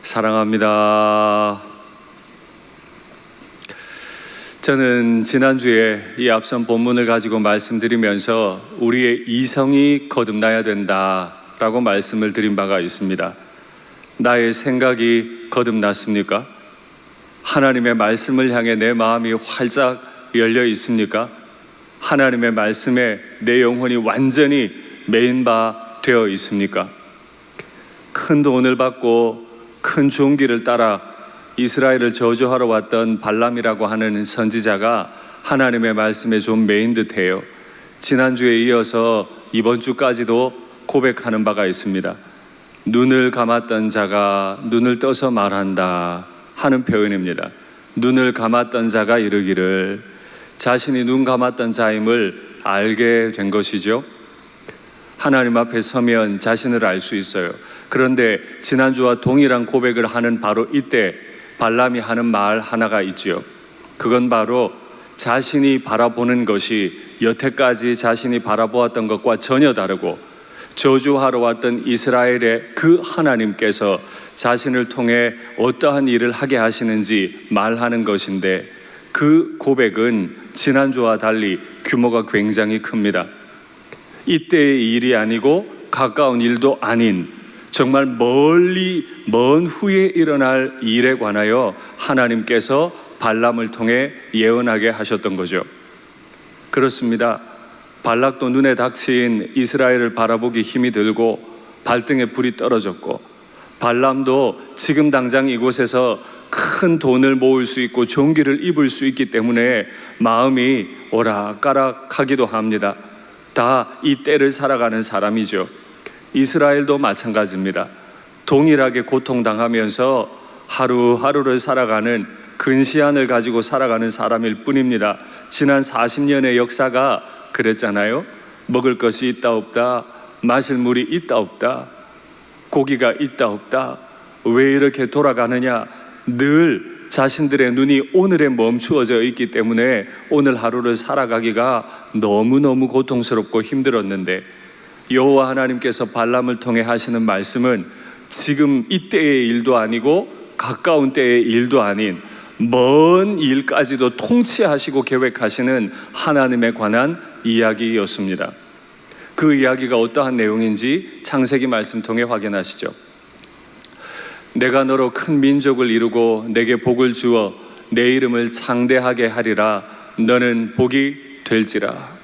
사랑합니다. 저는 지난주에 이 앞선 본문을 가지고 말씀드리면서 우리의 이성이 거듭나야 된다라고 말씀을 드린 바가 있습니다. 나의 생각이 거듭났습니까? 하나님의 말씀을 향해 내 마음이 활짝 열려 있습니까? 하나님의 말씀에 내 영혼이 완전히 매인 바 되어 있습니까? 큰 돈을 받고 큰 종기를 따라 이스라엘을 저주하러 왔던 발람이라고 하는 선지자가 하나님의 말씀에 좀 매인 듯해요. 지난주에 이어서 이번 주까지도 고백하는 바가 있습니다. 눈을 감았던 자가 눈을 떠서 말한다 하는 표현입니다. 눈을 감았던 자가 이르기를, 자신이 눈 감았던 자임을 알게 된 것이죠. 하나님 앞에 서면 자신을 알 수 있어요. 그런데 지난주와 동일한 고백을 하는 바로 이때 발람이 하는 말 하나가 있지요. 그건 바로 자신이 바라보는 것이 여태까지 자신이 바라보았던 것과 전혀 다르고 저주하러 왔던 이스라엘의 그 하나님께서 자신을 통해 어떠한 일을 하게 하시는지 말하는 것인데, 그 고백은 지난주와 달리 규모가 굉장히 큽니다. 이때의 일이 아니고 가까운 일도 아닌 정말 멀리 먼 후에 일어날 일에 관하여 하나님께서 발람을 통해 예언하게 하셨던 거죠. 그렇습니다. 발락도 눈에 닥친 이스라엘을 바라보기 힘이 들고 발등에 불이 떨어졌고, 발람도 지금 당장 이곳에서 큰 돈을 모을 수 있고 종기를 입을 수 있기 때문에 마음이 오락가락하기도 합니다. 다 이 때를 살아가는 사람이죠. 이스라엘도 마찬가지입니다. 동일하게 고통당하면서 하루하루를 살아가는 근시안을 가지고 살아가는 사람일 뿐입니다. 지난 40년의 역사가 그랬잖아요. 먹을 것이 있다 없다, 마실 물이 있다 없다, 고기가 있다 없다, 왜 이렇게 돌아가느냐. 늘 자신들의 눈이 오늘에 멈추어져 있기 때문에 오늘 하루를 살아가기가 너무너무 고통스럽고 힘들었는데, 여호와 하나님께서 발람을 통해 하시는 말씀은 지금 이때의 일도 아니고 가까운 때의 일도 아닌 먼 일까지도 통치하시고 계획하시는 하나님에 관한 이야기였습니다. 그 이야기가 어떠한 내용인지 창세기 말씀 통해 확인하시죠. 내가 너로 큰 민족을 이루고 내게 복을 주어 내 이름을 창대하게 하리라. 너는 복이 될지라.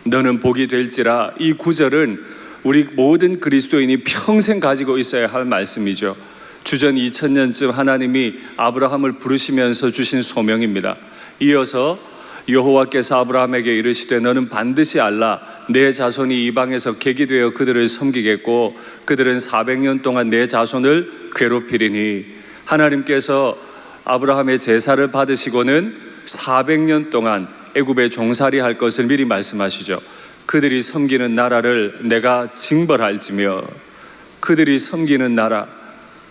너는 복이 될지라. 이 구절은 우리 모든 그리스도인이 평생 가지고 있어야 할 말씀이죠. 주전 2000년쯤 하나님이 아브라함을 부르시면서 주신 소명입니다. 이어서 여호와께서 아브라함에게 이르시되 너는 반드시 알라. 내 자손이 이방에서 객이 되어 그들을 섬기겠고 그들은 400년 동안 내 자손을 괴롭히리니. 하나님께서 아브라함의 제사를 받으시고는 400년 동안 애굽에 종살이 할 것을 미리 말씀하시죠. 그들이 섬기는 나라를 내가 징벌할지며, 그들이 섬기는 나라,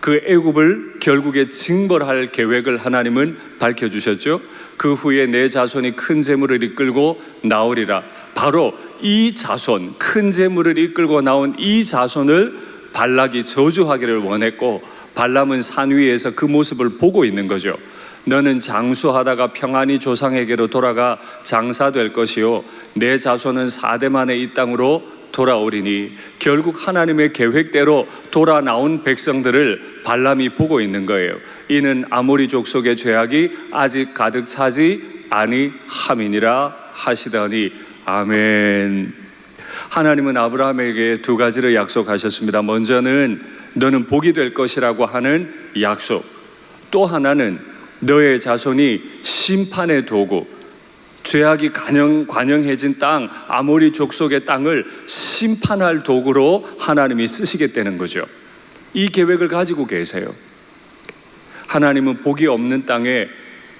그 애굽을 결국에 징벌할 계획을 하나님은 밝혀주셨죠. 그 후에 내 자손이 큰 재물을 이끌고 나오리라. 바로 이 자손, 큰 재물을 이끌고 나온 이 자손을 발락이 저주하기를 원했고, 발람은 산 위에서 그 모습을 보고 있는 거죠. 너는 장수하다가 평안히 조상에게로 돌아가 장사될 것이요 내 자손은 4대 만에 이 땅으로 돌아오리니. 결국 하나님의 계획대로 돌아 나온 백성들을 발람이 보고 있는 거예요. 이는 아모리 족속의 죄악이 아직 가득 차지 아니함이니라 하시더니. 아멘. 하나님은 아브라함에게 두 가지를 약속하셨습니다. 먼저는 너는 복이 될 것이라고 하는 약속, 또 하나는 너의 자손이 심판의 도구, 죄악이 관영해진 땅, 아모리 족속의 땅을 심판할 도구로 하나님이 쓰시겠다는 거죠. 이 계획을 가지고 계세요. 하나님은 복이 없는 땅에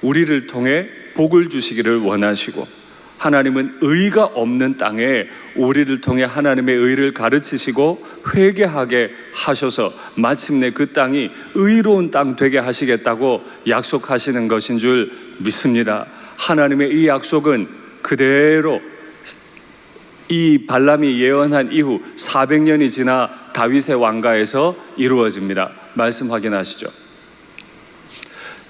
우리를 통해 복을 주시기를 원하시고, 하나님은 의가 없는 땅에 우리를 통해 하나님의 의를 가르치시고 회개하게 하셔서 마침내 그 땅이 의로운 땅 되게 하시겠다고 약속하시는 것인 줄 믿습니다. 하나님의 이 약속은 그대로 이 발람이 예언한 이후 400년이 지나 다윗의 왕가에서 이루어집니다. 말씀 확인하시죠.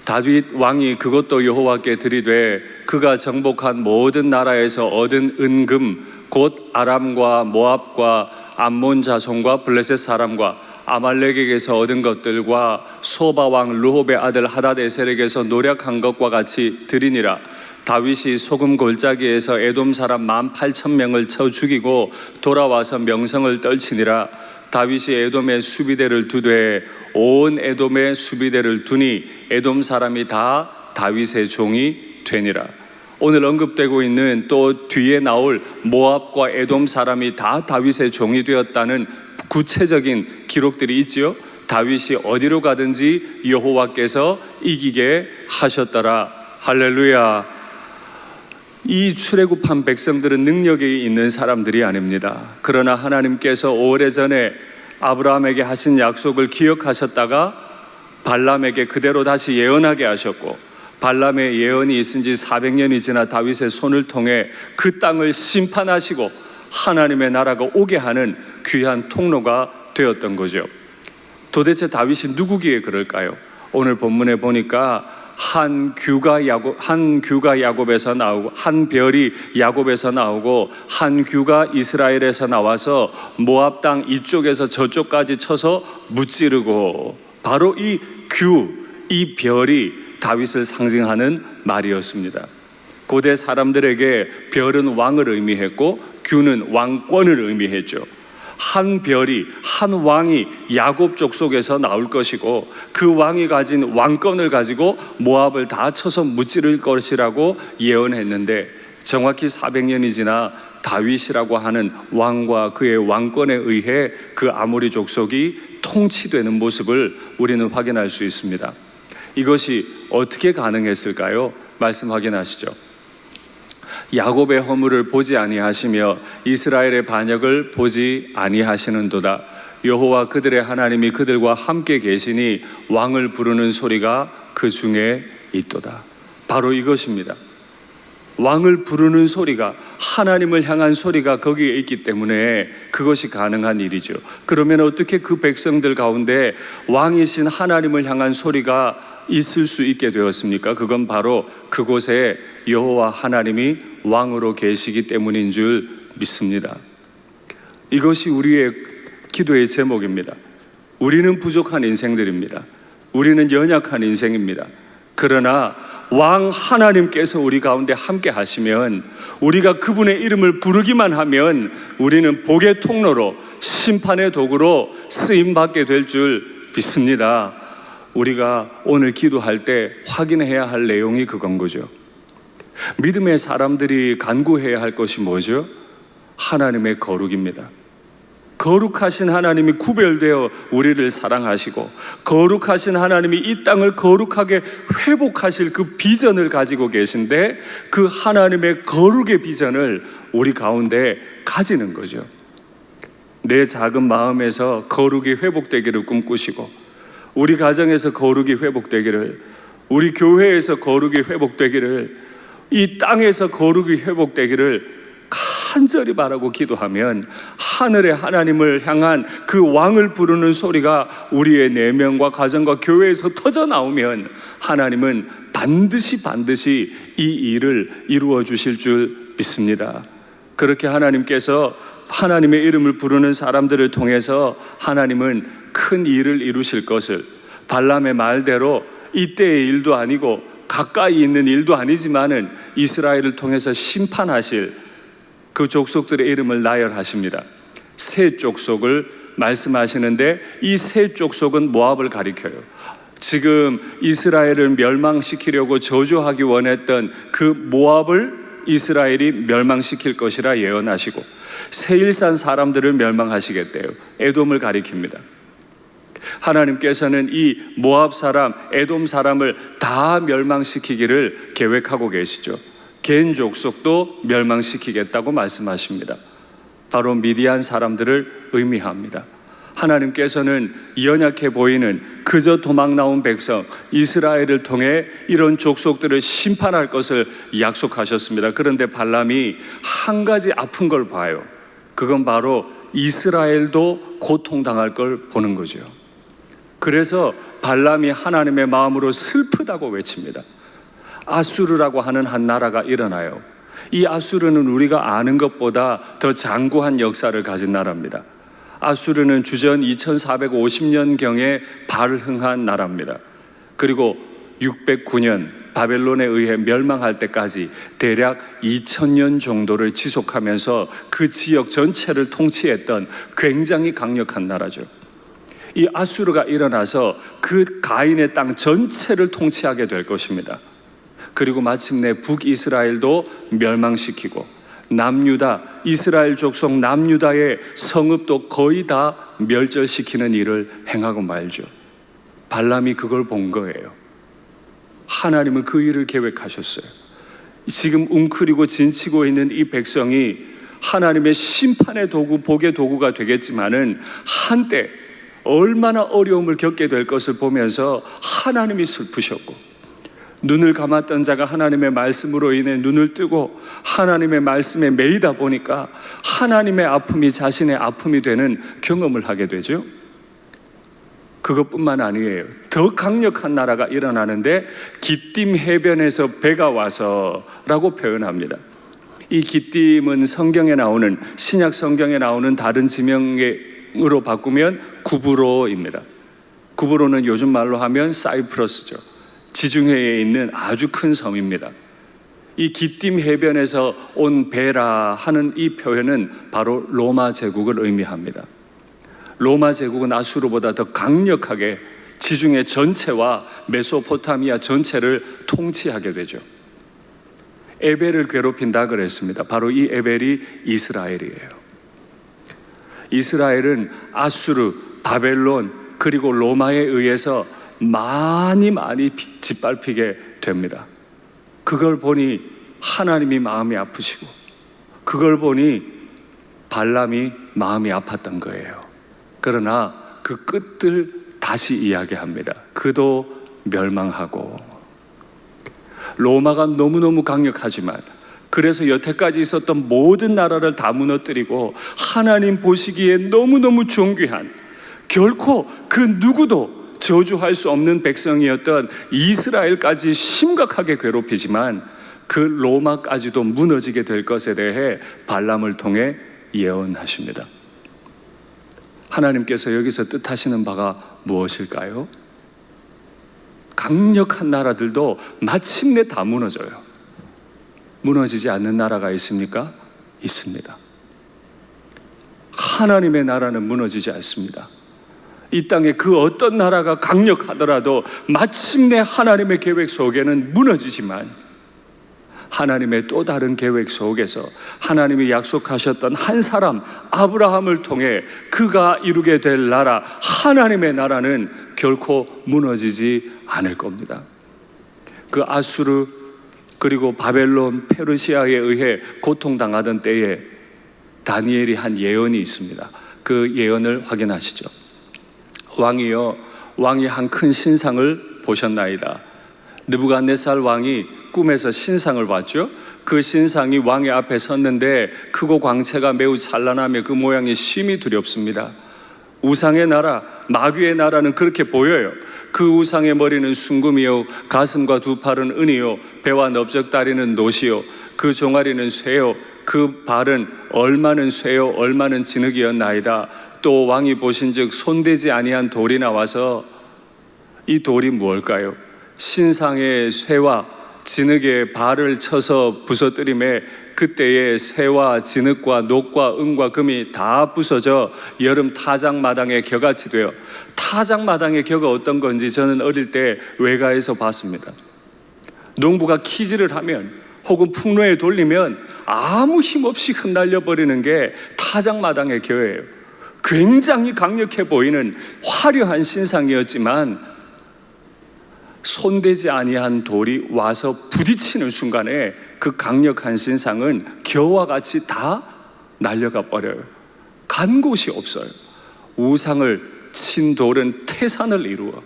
다윗 왕이 그것도 여호와께 드리되 그가 정복한 모든 나라에서 얻은 은금 곧 아람과 모압과 암몬 자손과 블레셋 사람과 아말렉에게서 얻은 것들과 소바 왕 르홉의 아들 하닷에셀에게서 노력한 것과 같이 드리니라. 다윗이 소금 골짜기에서 에돔 사람 18,000명을 쳐 죽이고 돌아와서 명성을 떨치니라. 다윗이 에돔의 수비대를 두되 온 에돔의 수비대를 두니 에돔 사람이 다 다윗의 종이 되니라. 오늘 언급되고 있는 또 뒤에 나올 모압과 에돔 사람이 다 다윗의 종이 되었다는 구체적인 기록들이 있지요. 다윗이 어디로 가든지 여호와께서 이기게 하셨더라. 할렐루야. 이 출애굽한 백성들은 능력이 있는 사람들이 아닙니다. 그러나 하나님께서 오래전에 아브라함에게 하신 약속을 기억하셨다가 발람에게 그대로 다시 예언하게 하셨고, 발람의 예언이 있은 지 400년이 지나 다윗의 손을 통해 그 땅을 심판하시고 하나님의 나라가 오게 하는 귀한 통로가 되었던 거죠. 도대체 다윗이 누구기에 그럴까요? 오늘 본문에 보니까 한 규가 야곱에서 나오고, 한 별이 야곱에서 나오고, 한 규가 이스라엘에서 나와서 모압 땅 이쪽에서 저쪽까지 쳐서 무찌르고, 바로 이 이 별이 다윗을 상징하는 말이었습니다. 고대 사람들에게 별은 왕을 의미했고 규는 왕권을 의미했죠. 한 별이, 한 왕이 야곱 족속에서 나올 것이고 그 왕이 가진 왕권을 가지고 모압을 다 쳐서 무찌를 것이라고 예언했는데, 정확히 400년이 지나 다윗이라고 하는 왕과 그의 왕권에 의해 그 아모리 족속이 통치되는 모습을 우리는 확인할 수 있습니다. 이것이 어떻게 가능했을까요? 말씀 확인하시죠. 야곱의 허물을 보지 아니하시며 이스라엘의 반역을 보지 아니하시는도다. 여호와 그들의 하나님이 그들과 함께 계시니 왕을 부르는 소리가 그 중에 있도다. 바로 이것입니다. 왕을 부르는 소리가, 하나님을 향한 소리가 거기에 있기 때문에 그것이 가능한 일이죠. 그러면 어떻게 그 백성들 가운데 왕이신 하나님을 향한 소리가 있을 수 있게 되었습니까? 그건 바로 그곳에 여호와 하나님이 왕으로 계시기 때문인 줄 믿습니다. 이것이 우리의 기도의 제목입니다. 우리는 부족한 인생들입니다. 우리는 연약한 인생입니다. 그러나 왕 하나님께서 우리 가운데 함께 하시면, 우리가 그분의 이름을 부르기만 하면 우리는 복의 통로로, 심판의 도구로 쓰임받게 될 줄 믿습니다. 우리가 오늘 기도할 때 확인해야 할 내용이 그건 거죠. 믿음의 사람들이 간구해야 할 것이 뭐죠? 하나님의 거룩입니다. 거룩하신 하나님이 구별되어 우리를 사랑하시고, 거룩하신 하나님이 이 땅을 거룩하게 회복하실 그 비전을 가지고 계신데, 그 하나님의 거룩의 비전을 우리 가운데 가지는 거죠. 내 작은 마음에서 거룩이 회복되기를 꿈꾸시고, 우리 가정에서 거룩이 회복되기를, 우리 교회에서 거룩이 회복되기를, 이 땅에서 거룩이 회복되기를 간절히 바라고 기도하면 하늘의 하나님을 향한 그 왕을 부르는 소리가 우리의 내면과 가정과 교회에서 터져 나오면 하나님은 반드시 이 일을 이루어 주실 줄 믿습니다. 그렇게 하나님께서 하나님의 이름을 부르는 사람들을 통해서 하나님은 큰 일을 이루실 것을, 발람의 말대로 이때의 일도 아니고 가까이 있는 일도 아니지만은 이스라엘을 통해서 심판하실 그 족속들의 이름을 나열하십니다. 세 족속을 말씀하시는데, 이 세 족속은 모압을 가리켜요. 지금 이스라엘을 멸망시키려고 저주하기 원했던 그 모압을 이스라엘이 멸망시킬 것이라 예언하시고, 세일산 사람들을 멸망하시겠대요. 에돔을 가리킵니다. 하나님께서는 이 모압 사람, 에돔 사람을 다 멸망시키기를 계획하고 계시죠. 겐 족속도 멸망시키겠다고 말씀하십니다. 바로 미디안 사람들을 의미합니다. 하나님께서는 연약해 보이는 그저 도망 나온 백성 이스라엘을 통해 이런 족속들을 심판할 것을 약속하셨습니다. 그런데 발람이 한 가지 아픈 걸 봐요. 그건 바로 이스라엘도 고통당할 걸 보는 거죠. 그래서 발람이 하나님의 마음으로 슬프다고 외칩니다. 아수르라고 하는 한 나라가 일어나요. 이 아수르는 우리가 아는 것보다 더 장구한 역사를 가진 나라입니다. 아수르는 주전 2450년경에 발흥한 나라입니다. 그리고 609년 바벨론에 의해 멸망할 때까지 대략 2000년 정도를 지속하면서 그 지역 전체를 통치했던 굉장히 강력한 나라죠. 이 아수르가 일어나서 그 가인의 땅 전체를 통치하게 될 것입니다. 그리고 마침내 북이스라엘도 멸망시키고 남유다, 이스라엘 족속 남유다의 성읍도 거의 다 멸절시키는 일을 행하고 말죠. 발람이 그걸 본 거예요. 하나님은 그 일을 계획하셨어요. 지금 웅크리고 진치고 있는 이 백성이 하나님의 심판의 도구, 복의 도구가 되겠지만은 한때 얼마나 어려움을 겪게 될 것을 보면서 하나님이 슬프셨고, 눈을 감았던 자가 하나님의 말씀으로 인해 눈을 뜨고 하나님의 말씀에 매이다 보니까 하나님의 아픔이 자신의 아픔이 되는 경험을 하게 되죠. 그것뿐만 아니에요. 더 강력한 나라가 일어나는데 기띔 해변에서 배가 와서 라고 표현합니다. 이 기띔은 성경에 나오는, 신약 성경에 나오는 다른 지명으로 바꾸면 구브로입니다. 구브로는 요즘 말로 하면 사이프러스죠. 지중해에 있는 아주 큰 섬입니다. 이 기띔 해변에서 온 배라 하는 이 표현은 바로 로마 제국을 의미합니다. 로마 제국은 아수르보다 더 강력하게 지중해 전체와 메소포타미아 전체를 통치하게 되죠. 에벨을 괴롭힌다 그랬습니다. 바로 이 에벨이 이스라엘이에요. 이스라엘은 아수르, 바벨론, 그리고 로마에 의해서 많이 짓밟히게 됩니다. 그걸 보니 하나님이 마음이 아프시고, 그걸 보니 발람이 마음이 아팠던 거예요. 그러나 그 끝을 다시 이야기합니다. 그도 멸망하고, 로마가 너무너무 강력하지만, 그래서 여태까지 있었던 모든 나라를 다 무너뜨리고 하나님 보시기에 너무너무 존귀한, 결코 그 누구도 저주할 수 없는 백성이었던 이스라엘까지 심각하게 괴롭히지만 그 로마까지도 무너지게 될 것에 대해 발람을 통해 예언하십니다. 하나님께서 여기서 뜻하시는 바가 무엇일까요? 강력한 나라들도 마침내 다 무너져요. 무너지지 않는 나라가 있습니까? 있습니다. 하나님의 나라는 무너지지 않습니다. 이 땅에 그 어떤 나라가 강력하더라도 마침내 하나님의 계획 속에는 무너지지만, 하나님의 또 다른 계획 속에서 하나님이 약속하셨던 한 사람 아브라함을 통해 그가 이루게 될 나라, 하나님의 나라는 결코 무너지지 않을 겁니다. 그 아수르 그리고 바벨론, 페르시아에 의해 고통당하던 때에 다니엘이 한 예언이 있습니다. 그 예언을 확인하시죠. 왕이여, 왕이 한 큰 신상을 보셨나이다. 느부갓네살 왕이 꿈에서 신상을 봤죠. 그 신상이 왕의 앞에 섰는데 크고 광채가 매우 찬란하며 그 모양이 심히 두렵습니다. 우상의 나라, 마귀의 나라는 그렇게 보여요. 그 우상의 머리는 순금이요, 가슴과 두 팔은 은이요, 배와 넓적다리는 노시요, 그 종아리는 쇠요, 그 발은 얼마는 쇠요, 얼마는 진흙이었나이다. 또 왕이 보신즉 손대지 아니한 돌이 나와서, 이 돌이 무엇일까요? 신상의 쇠와 진흙의 발을 쳐서 부서뜨림에 그때의 쇠와 진흙과 녹과 은과 금이 다 부서져 여름 타작마당의 겨같이 되어, 타작마당의 겨가 어떤 건지 저는 어릴 때 외가에서 봤습니다. 농부가 키질을 하면 혹은 풍로에 돌리면 아무 힘없이 흩날려 버리는 게 타작마당의 겨예요. 굉장히 강력해 보이는 화려한 신상이었지만 손대지 아니한 돌이 와서 부딪히는 순간에 그 강력한 신상은 겨와 같이 다 날려가 버려요. 간 곳이 없어요. 우상을 친 돌은 태산을 이루어,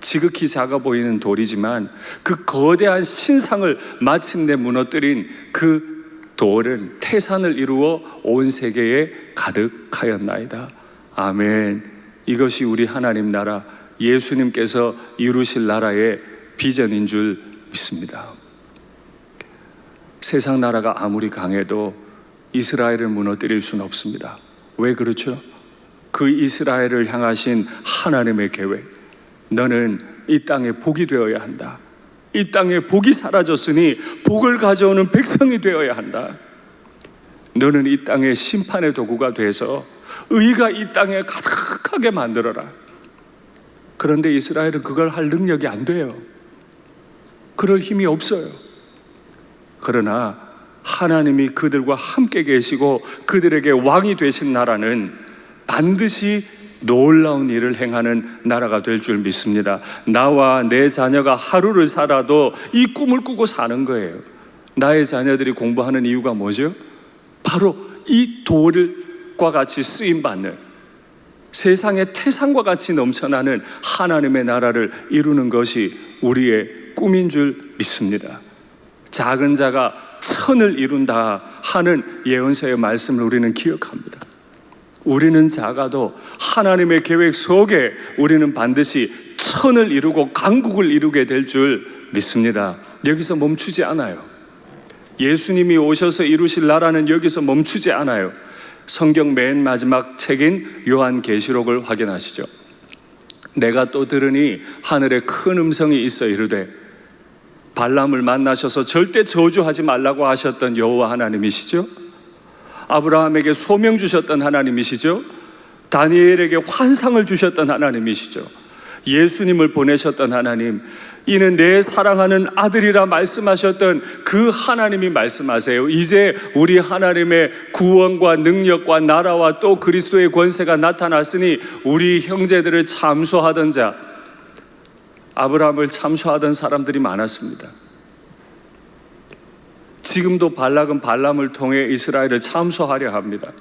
지극히 작아 보이는 돌이지만 그 거대한 신상을 마침내 무너뜨린 그 돌은 태산을 이루어 온 세계에 가득하였나이다. 아멘. 이것이 우리 하나님 나라, 예수님께서 이루실 나라의 비전인 줄 믿습니다. 세상 나라가 아무리 강해도 이스라엘을 무너뜨릴 수는 없습니다. 왜 그렇죠? 그 이스라엘을 향하신 하나님의 계획, 너는 이 땅에 복이 되어야 한다. 이 땅에 복이 사라졌으니 복을 가져오는 백성이 되어야 한다. 너는 이 땅에 심판의 도구가 돼서 의가 이 땅에 가득하게 만들어라. 그런데 이스라엘은 그걸 할 능력이 안 돼요. 그럴 힘이 없어요. 그러나 하나님이 그들과 함께 계시고 그들에게 왕이 되신 나라는 반드시 놀라운 일을 행하는 나라가 될 줄 믿습니다. 나와 내 자녀가 하루를 살아도 이 꿈을 꾸고 사는 거예요. 나의 자녀들이 공부하는 이유가 뭐죠? 바로 이 돌과 같이 쓰임받는, 세상의 태산과 같이 넘쳐나는 하나님의 나라를 이루는 것이 우리의 꿈인 줄 믿습니다. 작은 자가 천을 이룬다 하는 예언서의 말씀을 우리는 기억합니다. 우리는 작아도 하나님의 계획 속에 우리는 반드시 천을 이루고 강국을 이루게 될 줄 믿습니다. 여기서 멈추지 않아요. 예수님이 오셔서 이루실 나라는 여기서 멈추지 않아요. 성경 맨 마지막 책인 요한계시록을 확인하시죠. 내가 또 들으니 하늘에 큰 음성이 있어 이르되, 발람을 만나셔서 절대 저주하지 말라고 하셨던 여호와 하나님이시죠. 아브라함에게 소명 주셨던 하나님이시죠. 다니엘에게 환상을 주셨던 하나님이시죠. 예수님을 보내셨던 하나님, 이는 내 사랑하는 아들이라 말씀하셨던 그 하나님이 말씀하세요. 이제 우리 하나님의 구원과 능력과 나라와 또 그리스도의 권세가 나타났으니 우리 형제들을 참소하던 자, 아브라함을 참소하던 사람들이 많았습니다. 지금도 발락은 발람을 통해 이스라엘을 참소하려 합니다.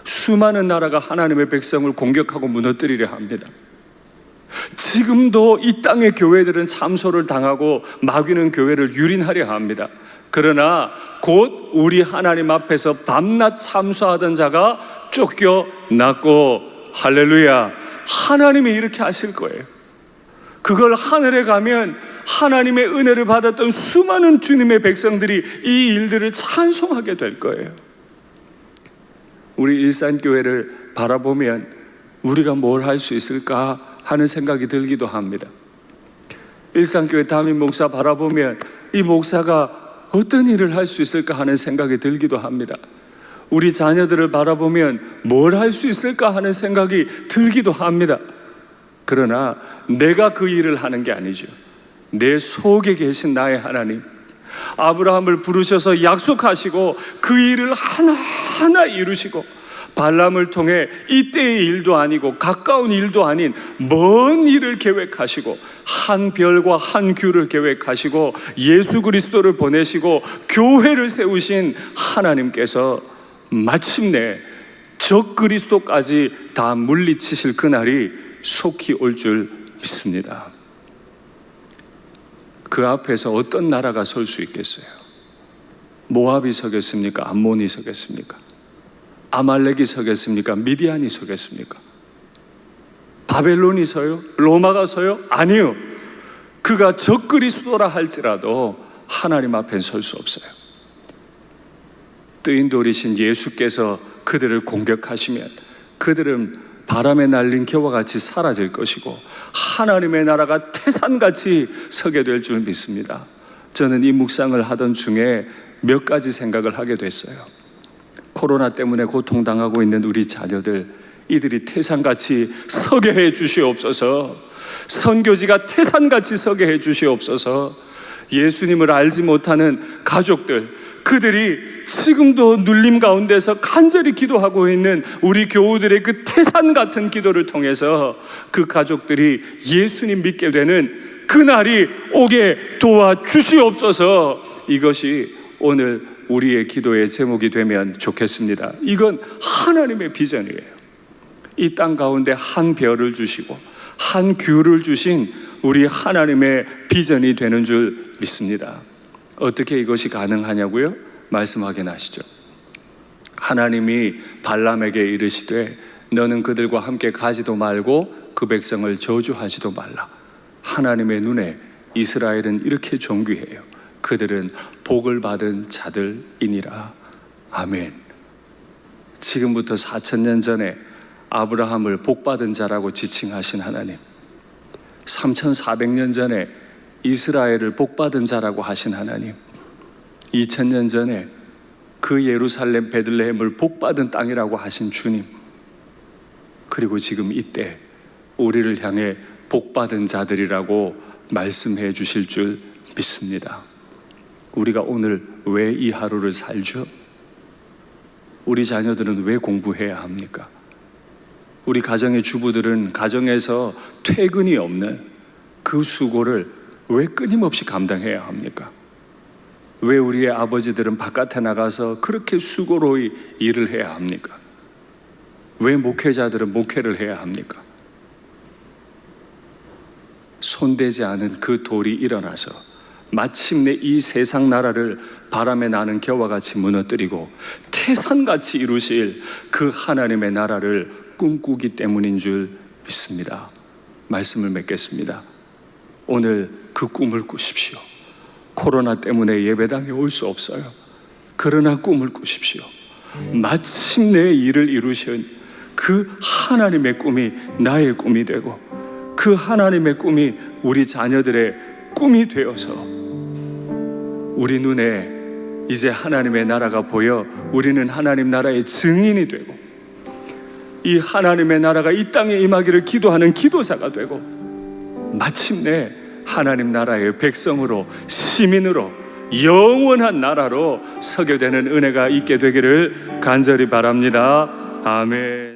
수많은 나라가 하나님의 백성을 공격하고 무너뜨리려 합니다. 지금도 이 땅의 교회들은 참소를 당하고 마귀는 교회를 유린하려 합니다. 그러나 곧 우리 하나님 앞에서 밤낮 참소하던 자가 쫓겨났고, 할렐루야, 하나님이 이렇게 하실 거예요. 그걸 하늘에 가면 하나님의 은혜를 받았던 수많은 주님의 백성들이 이 일들을 찬송하게 될 거예요. 우리 일산교회를 바라보면 우리가 뭘 할 수 있을까 하는 생각이 들기도 합니다. 일산교회 담임 목사 바라보면 이 목사가 어떤 일을 할 수 있을까 하는 생각이 들기도 합니다. 우리 자녀들을 바라보면 뭘 할 수 있을까 하는 생각이 들기도 합니다. 그러나 내가 그 일을 하는 게 아니죠. 내 속에 계신 나의 하나님, 아브라함을 부르셔서 약속하시고 그 일을 하나하나 이루시고, 발람을 통해 이때의 일도 아니고 가까운 일도 아닌 먼 일을 계획하시고, 한 별과 한 규를 계획하시고 예수 그리스도를 보내시고 교회를 세우신 하나님께서 마침내 적 그리스도까지 다 물리치실 그날이 속히 올 줄 믿습니다. 그 앞에서 어떤 나라가 설 수 있겠어요? 모압이 서겠습니까? 암몬이 서겠습니까? 아말렉이 서겠습니까? 미디안이 서겠습니까? 바벨론이 서요? 로마가 서요? 아니요. 그가 적 그리스도라 할지라도 하나님 앞엔 설 수 없어요. 뜨인 돌이신 예수께서 그들을 공격하시면 그들은 바람에 날린 겨와 같이 사라질 것이고 하나님의 나라가 태산같이 서게 될 줄 믿습니다. 저는 이 묵상을 하던 중에 몇 가지 생각을 하게 됐어요. 코로나 때문에 고통당하고 있는 우리 자녀들, 이들이 태산같이 서게 해 주시옵소서. 선교지가 태산같이 서게 해 주시옵소서. 예수님을 알지 못하는 가족들, 그들이 지금도 눌림 가운데서 간절히 기도하고 있는 우리 교우들의 그 태산 같은 기도를 통해서 그 가족들이 예수님 믿게 되는 그날이 오게 도와주시옵소서. 이것이 오늘 우리의 기도의 제목이 되면 좋겠습니다. 이건 하나님의 비전이에요. 이 땅 가운데 한 별을 주시고 한 귤을 주신 우리 하나님의 비전이 되는 줄 믿습니다. 어떻게 이것이 가능하냐고요? 말씀 확인하시죠. 하나님이 발람에게 이르시되 너는 그들과 함께 가지도 말고 그 백성을 저주하지도 말라. 하나님의 눈에 이스라엘은 이렇게 존귀해요. 그들은 복을 받은 자들이니라. 아멘. 지금부터 4,000년 전에 아브라함을 복받은 자라고 지칭하신 하나님, 3,400년 전에 이스라엘을 복받은 자라고 하신 하나님, 2,000년 전에 그 예루살렘 베들레헴을 복받은 땅이라고 하신 주님, 그리고 지금 이때 우리를 향해 복받은 자들이라고 말씀해 주실 줄 믿습니다. 우리가 오늘 왜 이 하루를 살죠? 우리 자녀들은 왜 공부해야 합니까? 우리 가정의 주부들은 가정에서 퇴근이 없는 그 수고를 왜 끊임없이 감당해야 합니까? 왜 우리의 아버지들은 바깥에 나가서 그렇게 수고로이 일을 해야 합니까? 왜 목회자들은 목회를 해야 합니까? 손대지 않은 그 돌이 일어나서 마침내 이 세상 나라를 바람에 나는 겨와 같이 무너뜨리고 태산같이 이루실 그 하나님의 나라를 꿈꾸기 때문인 줄 믿습니다. 말씀을 맺겠습니다. 오늘 그 꿈을 꾸십시오. 코로나 때문에 예배당에 올 수 없어요. 그러나 꿈을 꾸십시오. 마침내 일을 이루신 그 하나님의 꿈이 나의 꿈이 되고 그 하나님의 꿈이 우리 자녀들의 꿈이 되어서 우리 눈에 이제 하나님의 나라가 보여 우리는 하나님 나라의 증인이 되고 이 하나님의 나라가 이 땅에 임하기를 기도하는 기도자가 되고 마침내 하나님 나라의 백성으로 시민으로 영원한 나라로 서게 되는 은혜가 있게 되기를 간절히 바랍니다. 아멘.